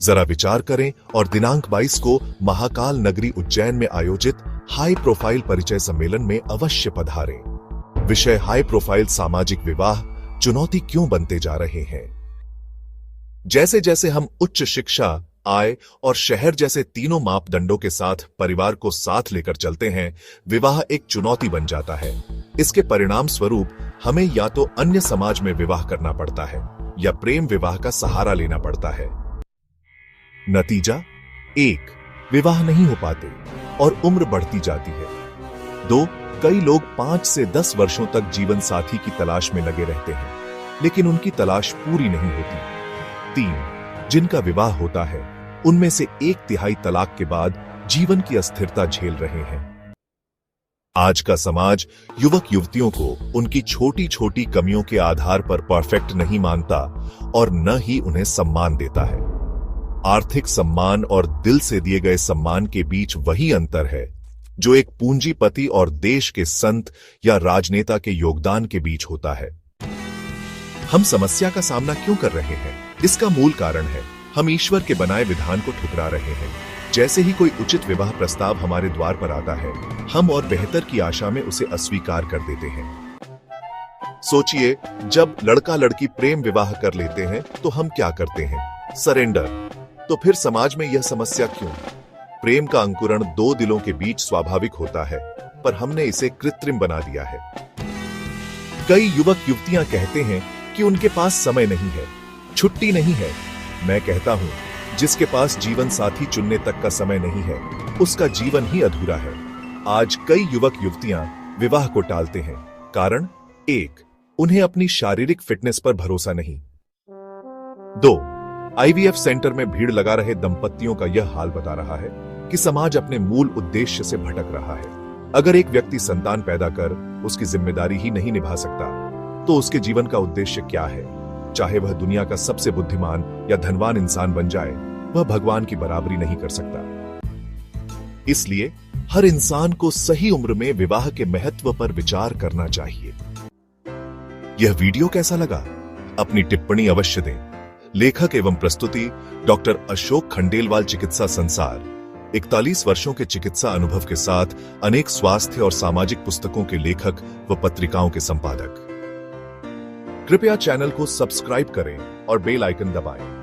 जरा विचार करें और दिनांक 22 को महाकाल नगरी उज्जैन में आयोजित हाई प्रोफाइल परिचय सम्मेलन में अवश्य पधारें। विषय हाई प्रोफाइल सामाजिक विवाह चुनौती क्यों बनते जा रहे हैं। जैसे जैसे हम उच्च शिक्षा, आय और शहर जैसे तीनों मापदंडों के साथ परिवार को साथ लेकर चलते हैं, विवाह एक चुनौती बन जाता है। इसके परिणाम स्वरूप हमें या तो अन्य समाज में विवाह करना पड़ता है या प्रेम विवाह का सहारा लेना पड़ता है। नतीजा 1, विवाह नहीं हो पाते और उम्र बढ़ती जाती है। 2, कई लोग 5 से 10 वर्षों तक जीवन साथी की तलाश में लगे रहते हैं, लेकिन उनकी तलाश पूरी नहीं होती। 3, जिनका विवाह होता है उनमें से 1/3 तलाक के बाद जीवन की अस्थिरता झेल रहे हैं। आज का समाज युवक युवतियों को उनकी छोटी छोटी कमियों के आधार पर परफेक्ट नहीं मानता और न ही उन्हें सम्मान देता है। आर्थिक सम्मान और दिल से दिए गए सम्मान के बीच वही अंतर है जो एक पूंजीपति और देश के संत या राजनेता के योगदान के बीच होता है। हम समस्या का सामना क्यों कर रहे हैं? इसका मूल कारण है हम ईश्वर के बनाए विधान को ठुकरा रहे हैं। जैसे ही कोई उचित विवाह प्रस्ताव हमारे द्वार पर आता है, हम और बेहतर की आशा में उसे अस्वीकार कर देते हैं। सोचिए, जब लड़का लड़की प्रेम विवाह कर लेते हैं तो हम क्या करते हैं? सरेंडर। तो फिर समाज में यह समस्या क्यों? प्रेम का अंकुरण 2 दिलों के बीच स्वाभाविक होता है, पर हमने इसे कृत्रिम बना दिया है। कई युवक युवतियां कहते हैं कि उनके पास समय नहीं है, छुट्टी नहीं है। मैं कहता हूं, जिसके पास जीवन साथी चुनने तक का समय नहीं है, उसका जीवन ही अधूरा है। आज कई युवक युवतियां विवाह को टालते हैं। कारण 1, उन्हें अपनी शारीरिक फिटनेस पर भरोसा नहीं। 2, IVF सेंटर में भीड़ लगा रहे दंपतियों का यह हाल बता रहा है कि समाज अपने मूल उद्देश्य से भटक रहा है। अगर एक व्यक्ति संतान पैदा कर उसकी जिम्मेदारी ही नहीं निभा सकता, तो उसके जीवन का उद्देश्य क्या है? चाहे वह दुनिया का सबसे बुद्धिमान या धनवान इंसान बन जाए, वह भगवान की बराबरी नहीं कर सकता। इसलिए हर इंसान को सही उम्र में विवाह के महत्व पर विचार करना चाहिए। यह वीडियो कैसा लगा? अपनी टिप्पणी अवश्य दें। लेखक एवं प्रस्तुति डॉक्टर अशोक खंडेलवाल, चिकित्सा संसार। 41 वर्षों के चिकित्सा अनुभव के साथ अनेक स्वास्थ्य और सामाजिक पुस्तकों के लेखक व पत्रिकाओं के संपादक। कृपया चैनल को सब्सक्राइब करें और बेल आइकन दबाएं।